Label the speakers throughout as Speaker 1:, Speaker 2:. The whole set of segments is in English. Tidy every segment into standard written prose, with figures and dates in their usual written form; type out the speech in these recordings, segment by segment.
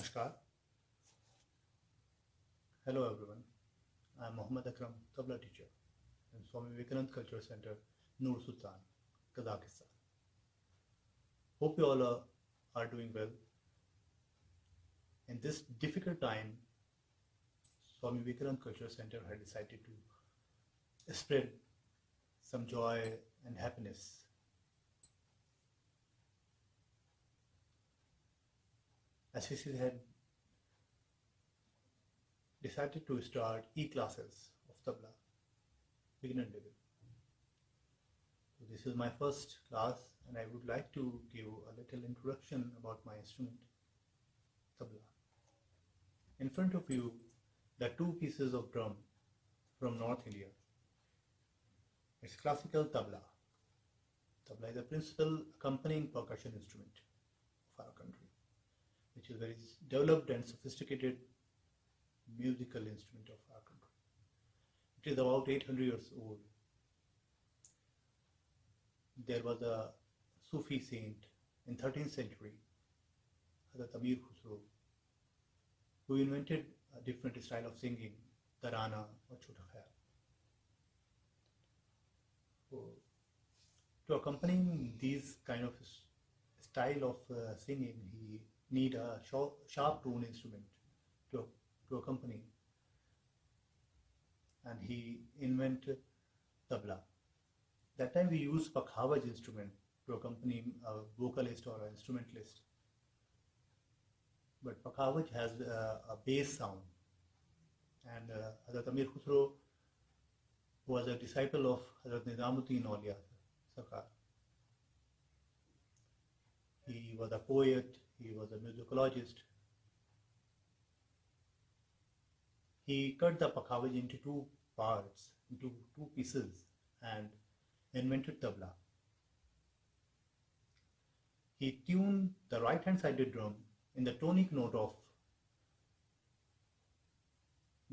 Speaker 1: Namaskar. Hello everyone. I am Mohammad Akram, Tabla teacher in Swami Vivekananda Culture Center, NUR-SULTAN, Kazakhstan. Hope you all are doing well. In this difficult time, Swami Vivekananda Culture Center had decided to spread some joy and happiness. SVC had decided to start e-classes of Tabla, beginner level. So this is my first class and I would like to give a little introduction about my instrument, Tabla. In front of you, the two pieces of drum from North India. It's classical Tabla. Tabla is a principal accompanying percussion instrument of our country, which is very developed and sophisticated musical instrument of our country. It is about 800 years old. There was a Sufi saint in 13th century, NUR-SULTAN, who invented a different style of singing, tarana or chota khayal. So, to accompany these kind of style of singing, he need a sharp tone instrument to accompany, and he invented tabla. That time we used pakhavaj instrument to accompany a vocalist or an instrumentalist, but pakhavaj has a bass sound, and Hazrat Amir Khusro was a disciple of Hazrat Nizamuddin Aulia Sarkar. He was a poet, he was a musicologist. He cut the pakhavaj into two parts, into two pieces, and invented tabla. He tuned the right-hand sided drum in the tonic note of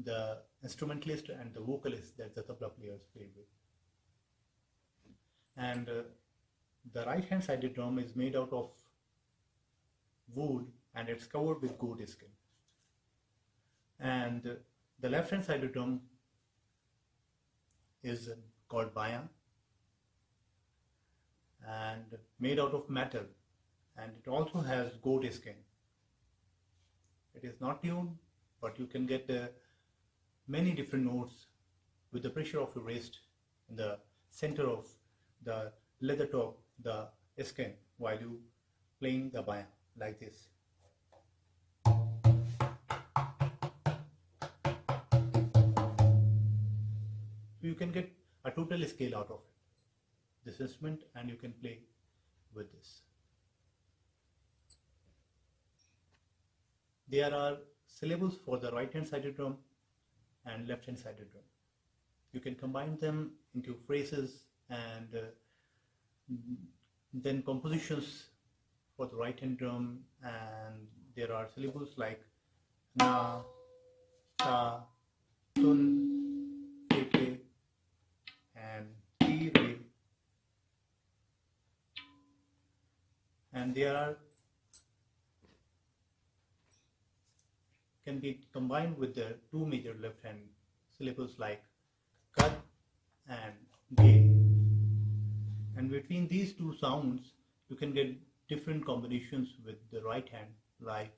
Speaker 1: the instrumentalist and the vocalist that the tabla players played with. And the right-hand sided drum is made out of wood and it's covered with goat skin. And the left-hand sided drum is called bayan and made out of metal, and it also has goat skin. It is not tuned, but you can get many different notes with the pressure of your wrist in the center of the leather top, the skin, while you playing the bayan like this. You can get a total scale out of this instrument and you can play with this. There are syllables for the right hand sided drum and left hand sided drum. You can combine them into phrases and then compositions for the right hand drum, and there are syllables like na, sa, tun, ke, and ti, re, and there can be combined with the two major left hand syllables like kad and ge, and between these two sounds you can get different combinations with the right hand like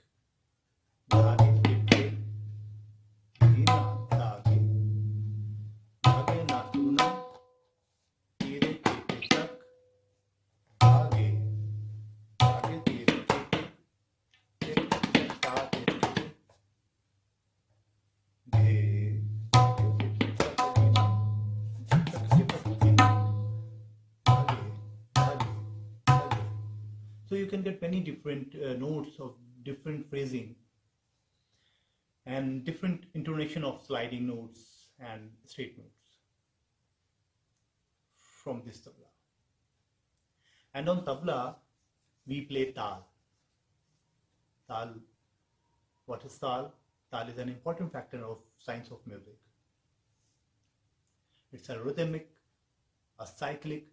Speaker 1: so you can get many different notes of different phrasing and different intonation of sliding notes and straight notes from this tabla. And on tabla we play tal. Tal, what is tal? Tal is an important factor of science of music. It's a rhythmic, a cyclic,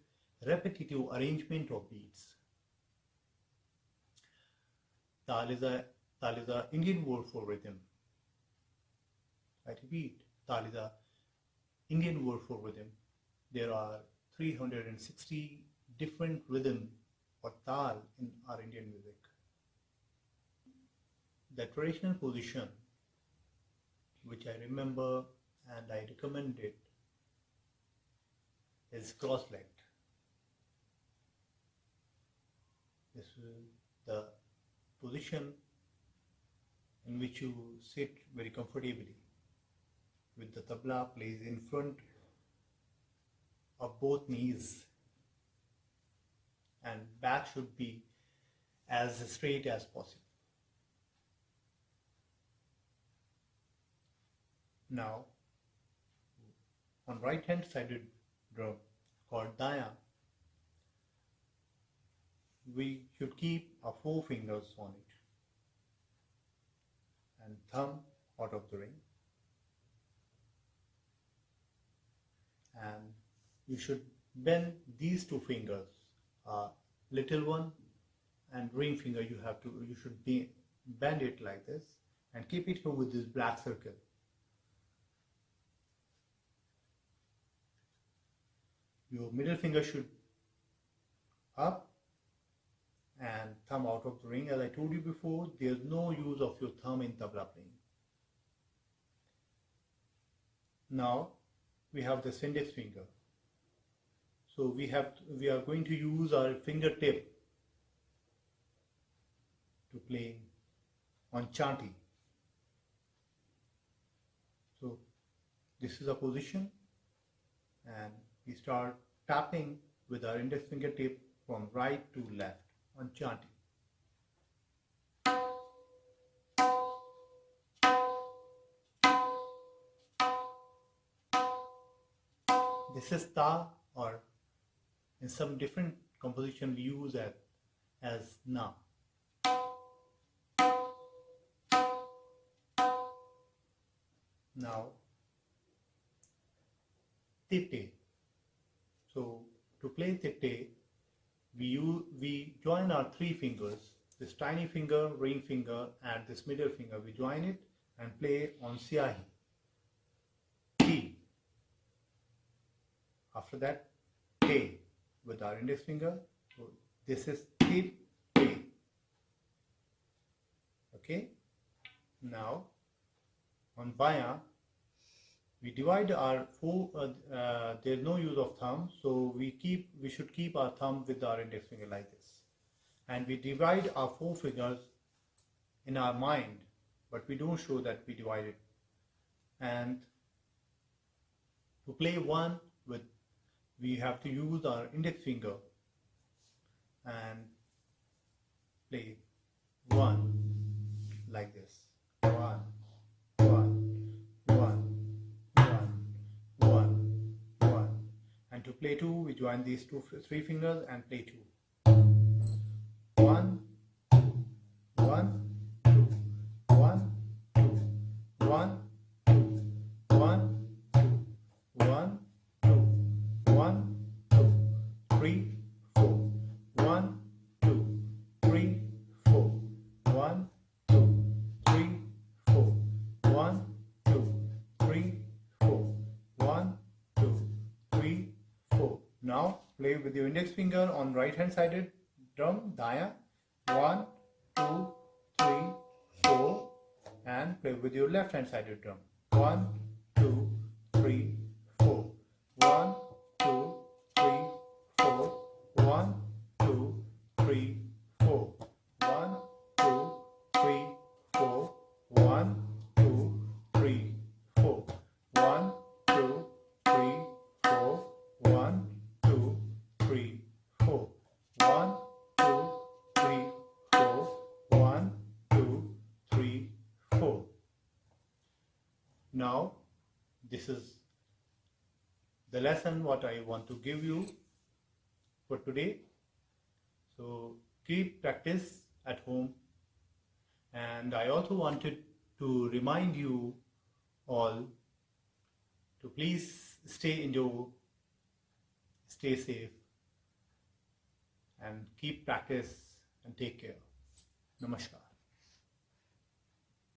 Speaker 1: repetitive arrangement of beats. Tal is a Tal is the Indian word for rhythm. I repeat, Tal is the Indian word for rhythm. There are 360 different rhythm or Tal in our Indian music. The traditional position which I remember and I recommend it is cross-legged. This is the position in which you sit very comfortably with the tabla placed in front of both knees, and back should be as straight as possible. Now, on right hand sided drum called daya, we should keep our 4 fingers on it and thumb out of the ring, and you should bend these 2 fingers, little one and ring finger. You should bend it like this and keep it here with this black circle. Your middle finger should up and thumb out of the ring. As I told you before, there's no use of your thumb in tabla playing. Now we have this index finger. So we are going to use our fingertip to play on chanti. So this is a position, and we start tapping with our index fingertip from right to left on chanti. This is ta, or in some different composition we use as na. Now titte. So to play titte, we join our 3 fingers, this tiny finger, ring finger and this middle finger. We join it and play on siahi. T. After that, te with our index finger. So this is te. Okay. Now on baya, we divide our 4. There's no use of thumb, so we should keep our thumb with our index finger like this, and we divide our 4 fingers in our mind, but we don't show that we divide it. And to play one with, we have to use our index finger and play 1 like this. 1, 1, 1, 1, 1, 1. And to play 2, we join these 3 fingers and play 2. 1, 2, 1, 2, 1, 2, 1, 2, 1, 2, 1, 2, 1, 2, 3, 4. 1, 2, 3, 4. 1, 2, 3, 4. 1, 2, 3, 4. 1, 2, 3, 4. Now play with your index finger on right hand sided drum, daya. 1, 2, 3, 4. And play with your left hand sided drum. 1, 2, 3, 4. 1, 2, 3, 4. 1, 2, 3, 4. 1, 2, 3, 4. 1, 2, 3, 4. 1, 2, 3, 4. 1, 2, 3, 4. 1, 2, 3, 4. 1, 2, 3, 4. Now this is the lesson what I want to give you for today. So keep practice at home, and I also wanted to remind you all to please stay indoor, stay safe, and keep practice and take care. Namaskar.